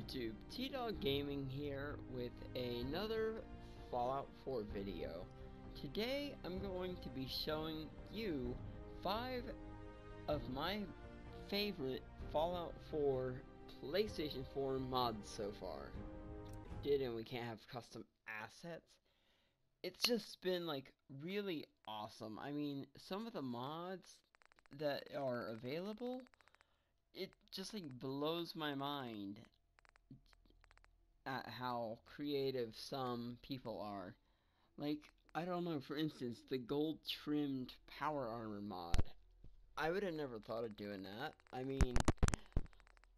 YouTube, TdogGaming here with another Fallout 4 video. Today I'm going to be showing you 5 of my favorite Fallout 4 PlayStation 4 mods so far. And we can't have custom assets. It's just been like really awesome. I mean, some of the mods that are available, it just like blows my mind at how creative some people are. Like, I don't know, for instance, the gold trimmed power armor mod. I would have never thought of doing that. I mean,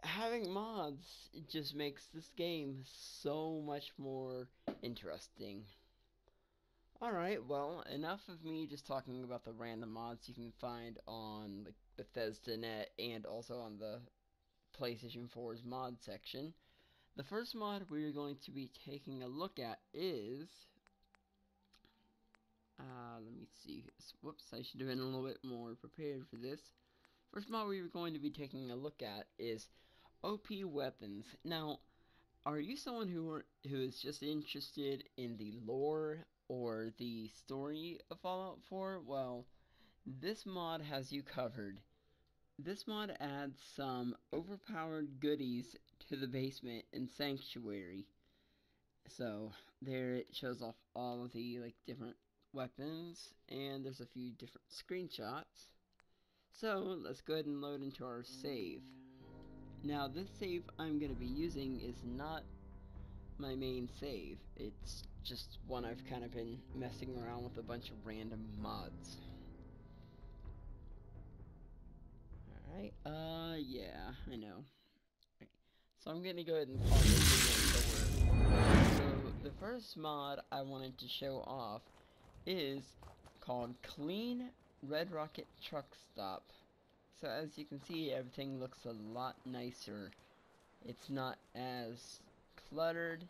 having mods, it just makes this game so much more interesting. Alright, well, enough of me just talking about the random mods you can find on like Bethesda.net and also on the PlayStation 4's mod section. The first mod we're going to be taking a look at is, let me see, whoops, I should have been a little bit more prepared for this. First mod we're going to be taking a look at is OP weapons. Now, are you someone who is just interested in the lore or the story of Fallout 4? Well, this mod has you covered. This mod adds some overpowered goodies to the basement and sanctuary. So there it shows off all of the like different weapons, and there's a few different screenshots. So let's go ahead and load into our save. Now this save I'm going to be using is not my main save. It's just one I've kind of been messing around with a bunch of random mods. Alright, yeah, I know. Right. So I'm gonna go ahead and pause this again. So the first mod I wanted to show off is called Clean Red Rocket Truck Stop. So as you can see, everything looks a lot nicer. It's not as cluttered.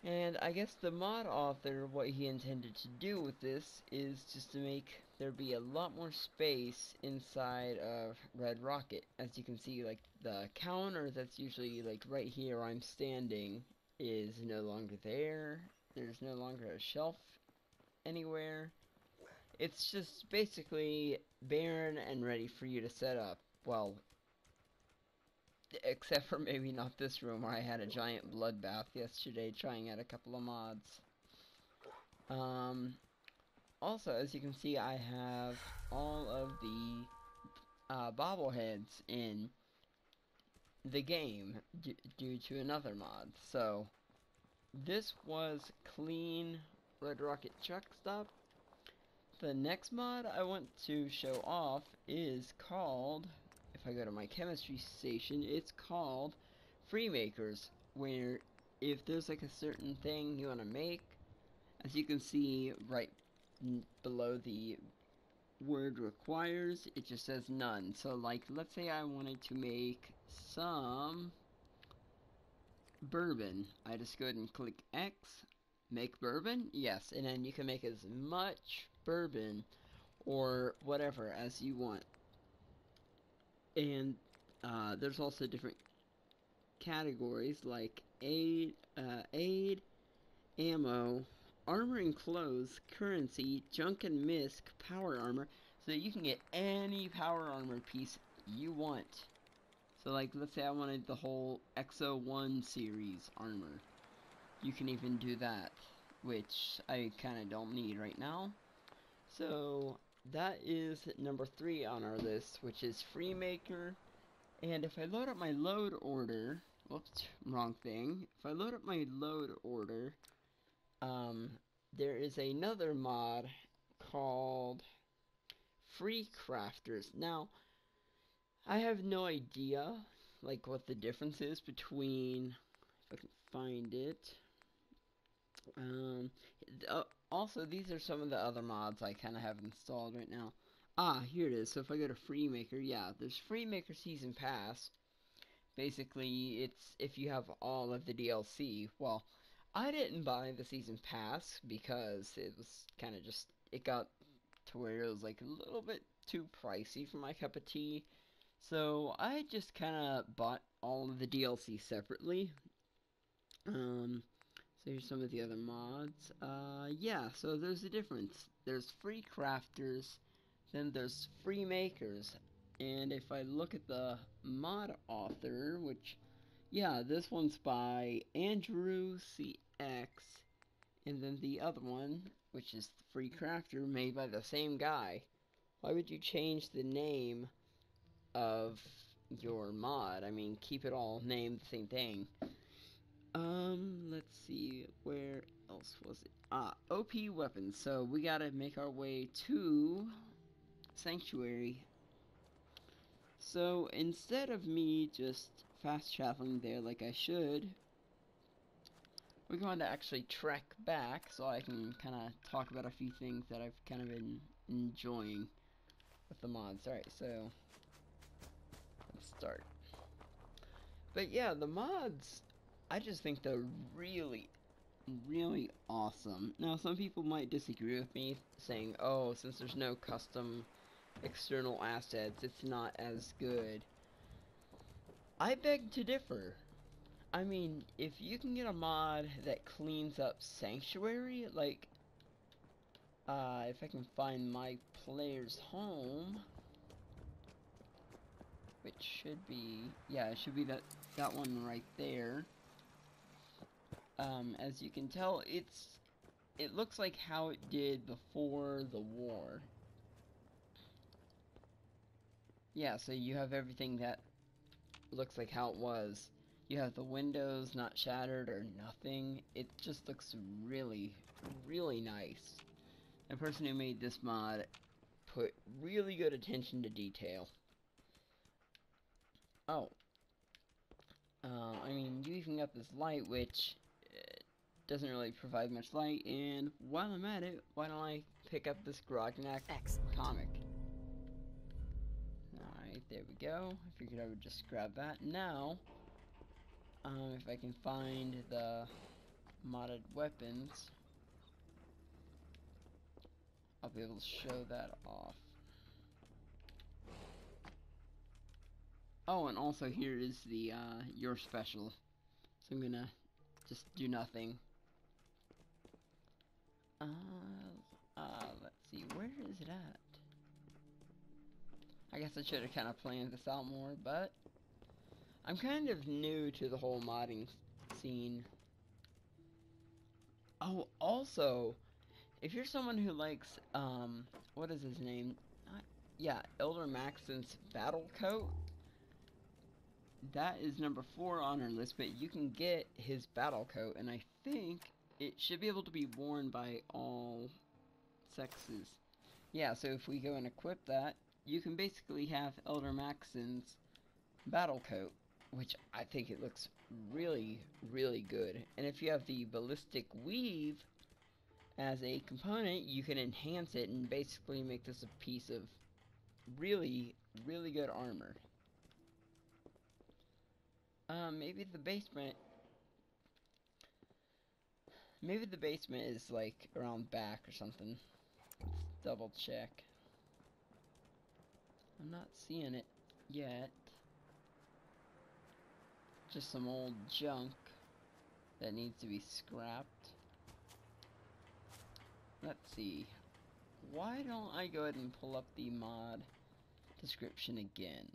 And I guess the mod author, what he intended to do with this is just to make there be a lot more space inside of Red Rocket. As you can see, like the counter that's usually like right here where I'm standing is no longer there. There's no longer a shelf anywhere. It's just basically barren and ready for you to set up. Well, except for maybe not this room where I had a giant bloodbath yesterday trying out a couple of mods. Also, as you can see, I have all of the bobbleheads in the game due to another mod. So, this was Clean Red Rocket Truck Stop. The next mod I want to show off is called, if I go to my chemistry station, it's called Freemakers, where if there's like a certain thing you want to make, as you can see right below the word requires, it just says none. So like, let's say I wanted to make some bourbon. I just go ahead and click X, make bourbon, yes, and then you can make as much bourbon or whatever as you want. And there's also different categories like aid, ammo, armor and clothes, currency, junk and misc, power armor, so that you can get any power armor piece you want. So like, let's say I wanted the whole XO1 series armor. You can even do that, which I kind of don't need right now. So that is number 3 on our list, which is Freemaker. And if I load up my load order, whoops, wrong thing. If I load up my load order, there is another mod called Free Crafters. Now, I have no idea, like, what the difference is between, if I can find it. Also, these are some of the other mods I kind of have installed right now. Ah, here it is. So if I go to Freemaker, yeah, there's Freemaker Season Pass. Basically, it's if you have all of the DLC. Well, I didn't buy the Season Pass because it was kind of just, it got to where it was like a little bit too pricey for my cup of tea. So I just kind of bought all of the DLC separately. So here's some of the other mods. Yeah, so there's a difference. There's free crafters, then there's free makers. And if I look at the mod author, which, yeah, this one's by Andrew CX, and then the other one, which is the free crafter, made by the same guy. Why would you change the name of your mod? I mean, keep it all named the same thing. Let's see, where else was it? OP weapons. So we gotta make our way to Sanctuary. So instead of me just fast traveling there like I should, we're going to actually trek back so I can kind of talk about a few things that I've kind of been enjoying with the mods. Alright, so let's start. But yeah, the mods, I just think they're really awesome. Now, some people might disagree with me, saying, oh, since there's no custom external assets, it's not as good. I beg to differ. I mean, if you can get a mod that cleans up Sanctuary, like, if I can find my player's home, which should be, yeah, it should be that one right there. As you can tell, it looks like how it did before the war. Yeah, so you have everything that looks like how it was. You have the windows not shattered or nothing. It just looks really nice. The person who made this mod put really good attention to detail. Oh. I mean, you even got this light, which doesn't really provide much light, and while I'm at it, why don't I pick up this Grognak comic? Alright, there we go. I figured I would just grab that. Now, if I can find the modded weapons, I'll be able to show that off. Oh, and also here is the, your special. So I'm gonna just do nothing. Let's see, where is it at? I guess I should have kind of planned this out more, but I'm kind of new to the whole modding scene. Oh, also, if you're someone who likes, what is his name? Yeah, Elder Maxon's battle coat. That is number 4 on our list, but you can get his battle coat, and I think it should be able to be worn by all sexes. Yeah, so if we go and equip that, you can basically have Elder Maxon's battle coat, which I think it looks really good. And if you have the ballistic weave as a component, you can enhance it and basically make this a piece of really good armor. Maybe the basement is like around back or something. Let's double check. I'm not seeing it yet. Just some old junk that needs to be scrapped. Let's see. Why don't I go ahead and pull up the mod description again?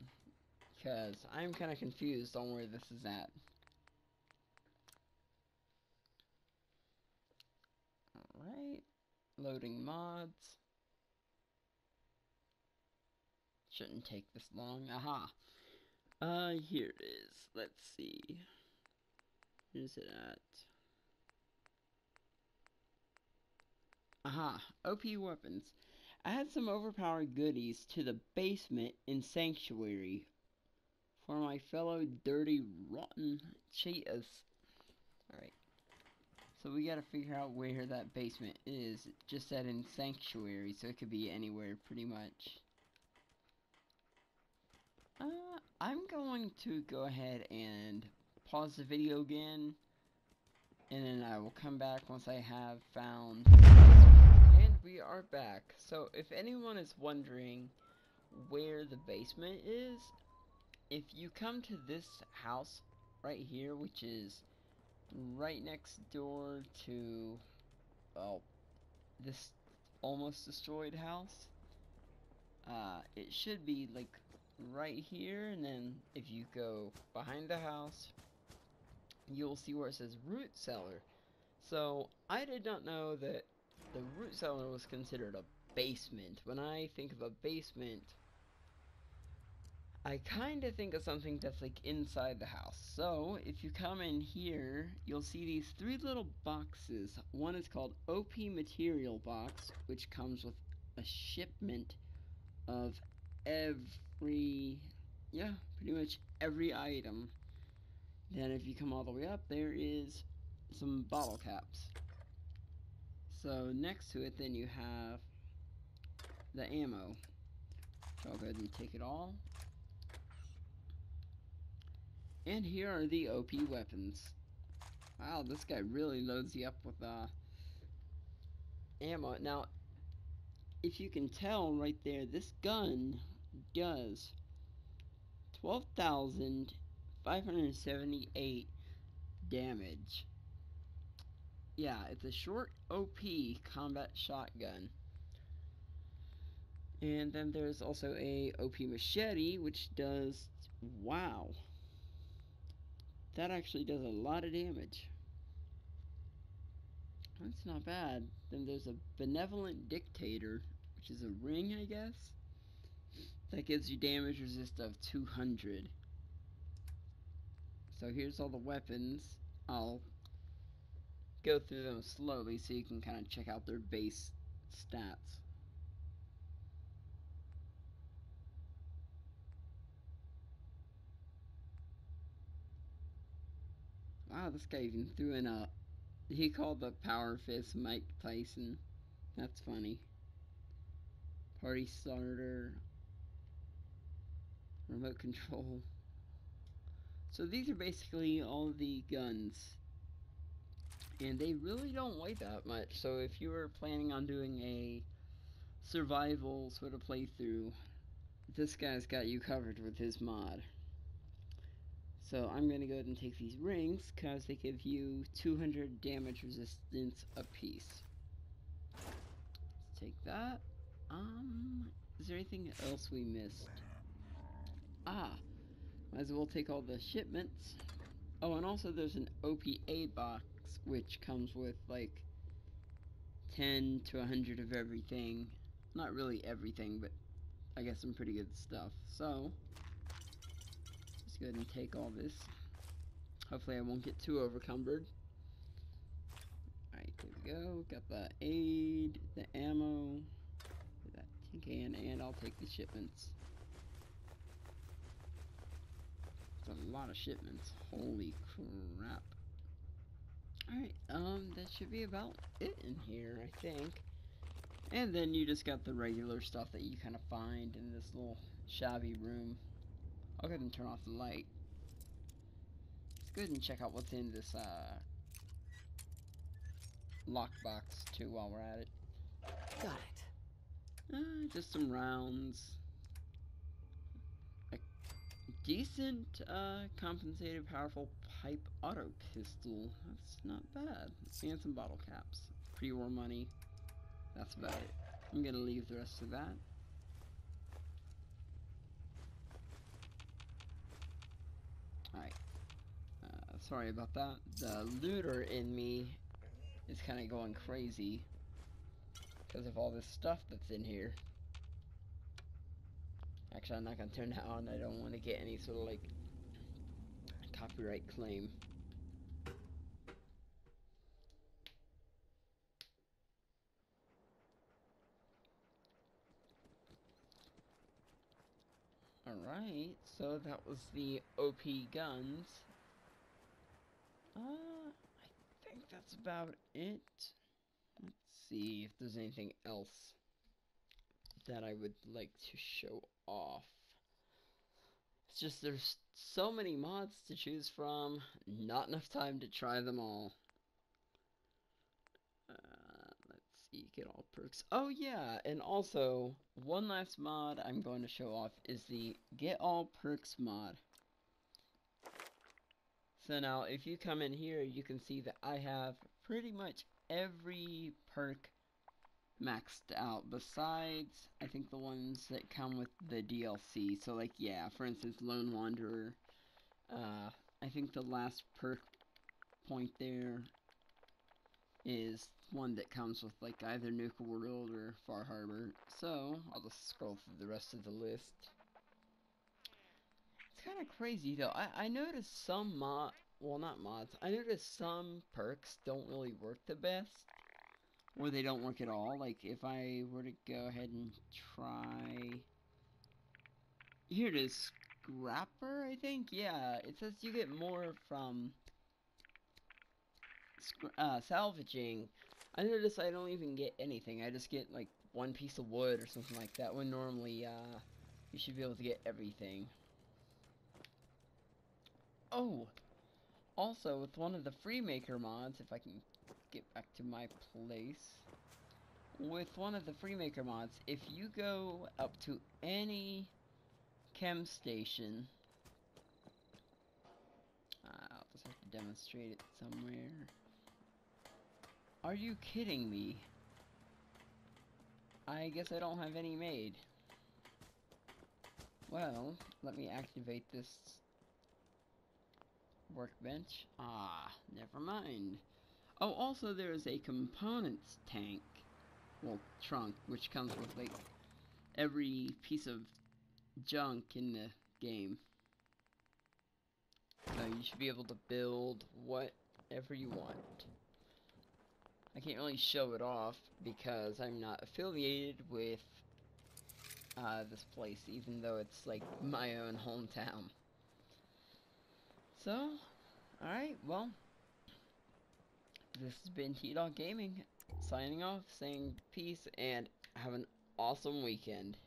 Because I'm kind of confused on where this is at. Alright. Loading mods. Shouldn't take this long. Aha. Here it is. Let's see. Where's it at? Aha. OP weapons. Add some overpowered goodies to the basement in Sanctuary for my fellow dirty, rotten cheetahs. Alright. So we gotta figure out where that basement is. It just said in Sanctuary, so it could be anywhere pretty much. I'm going to go ahead and pause the video again, and then I will come back once I have found. And we are back. So if anyone is wondering where the basement is, if you come to this house right here, which is right next door to, well, this almost destroyed house, it should be like right here, and then if you go behind the house, you'll see where it says root cellar. So I did not know that the root cellar was considered a basement. When I think of a basement, I kind of think of something that's like inside the house. So if you come in here, you'll see these 3 little boxes. One is called OP material box, which comes with a shipment of every, yeah, pretty much every item. Then if you come all the way up, there is some bottle caps. So next to it, then you have the ammo. So I'll go ahead and take it all. And here are the OP weapons. Wow, this guy really loads you up with ammo. Now, if you can tell right there, this gun does 12,578 damage. Yeah, it's a short OP combat shotgun. And then there's also a OP machete, which does, wow, that actually does a lot of damage. That's not bad. Then there's a benevolent dictator, which is a ring, I guess, that gives you damage resist of 200. So here's all the weapons. I'll go through them slowly so you can kind of check out their base stats. Wow, this guy even threw in a, he called the Power Fist Mike Tyson. That's funny. Party starter. Remote control. So these are basically all the guns. And they really don't weigh that much. So if you were planning on doing a survival sort of playthrough, this guy's got you covered with his mod. So I'm going to go ahead and take these rings because they give you 200 damage resistance apiece. Let's take that. Is there anything else we missed? Might as well take all the shipments. Oh, and also there's an OPA box, which comes with like 10 to 100 of everything. Not really everything, but I guess some pretty good stuff. So, let's go ahead and take all this. Hopefully I won't get too overcumbered. Alright, there we go. Got the aid, the ammo, that tin can, and I'll take the shipments. That's a lot of shipments. Holy crap. Alright, that should be about it in here, I think. And then you just got the regular stuff that you kind of find in this little shabby room. I'll go ahead and turn off the light. Let's go ahead and check out what's in this, lockbox, too, while we're at it. Got it. Just some rounds. A decent, compensated, powerful pipe auto pistol. That's not bad. And some bottle caps. Pre-war money. That's about it. I'm gonna leave the rest of that. Alright. Sorry about that. The looter in me is kind of going crazy because of all this stuff that's in here. Actually, I'm not gonna turn that on. I don't want to get any sort of like copyright claim. Alright, so that was the OP guns. I think that's about it. Let's see if there's anything else that I would like to show off. It's just there's so many mods to choose from, not enough time to try them all. Let's see, get all perks. Oh yeah, and also, one last mod I'm going to show off is the get all perks mod. So now, if you come in here, you can see that I have pretty much every perk maxed out, besides, I think, the ones that come with the DLC. So, like, yeah, for instance, Lone Wanderer. I think the last perk point there is one that comes with, like, either Nuka World or Far Harbor. So, I'll just scroll through the rest of the list. It's kind of crazy, though. I noticed some well, not mods. I noticed some perks don't really work the best. Or they don't work at all. Like, if I were to go ahead and try... Here it is. Scrapper, I think? Yeah, it says you get more from salvaging. I notice I don't even get anything. I just get, like, one piece of wood or something like that, when normally, you should be able to get everything. Oh! Also, with one of the Freemaker mods, if I can get back to my place... With one of the Freemaker mods, if you go up to any chem station... I'll just have to demonstrate it somewhere. Are you kidding me? I guess I don't have any made. Well, let me activate this workbench. Never mind. Oh, also there is a components tank. Well, trunk, which comes with, like, every piece of junk in the game. So you should be able to build whatever you want. I can't really show it off because I'm not affiliated with this place, even though it's like my own hometown. So, alright, well, this has been TdogGaming, signing off, saying peace, and have an awesome weekend.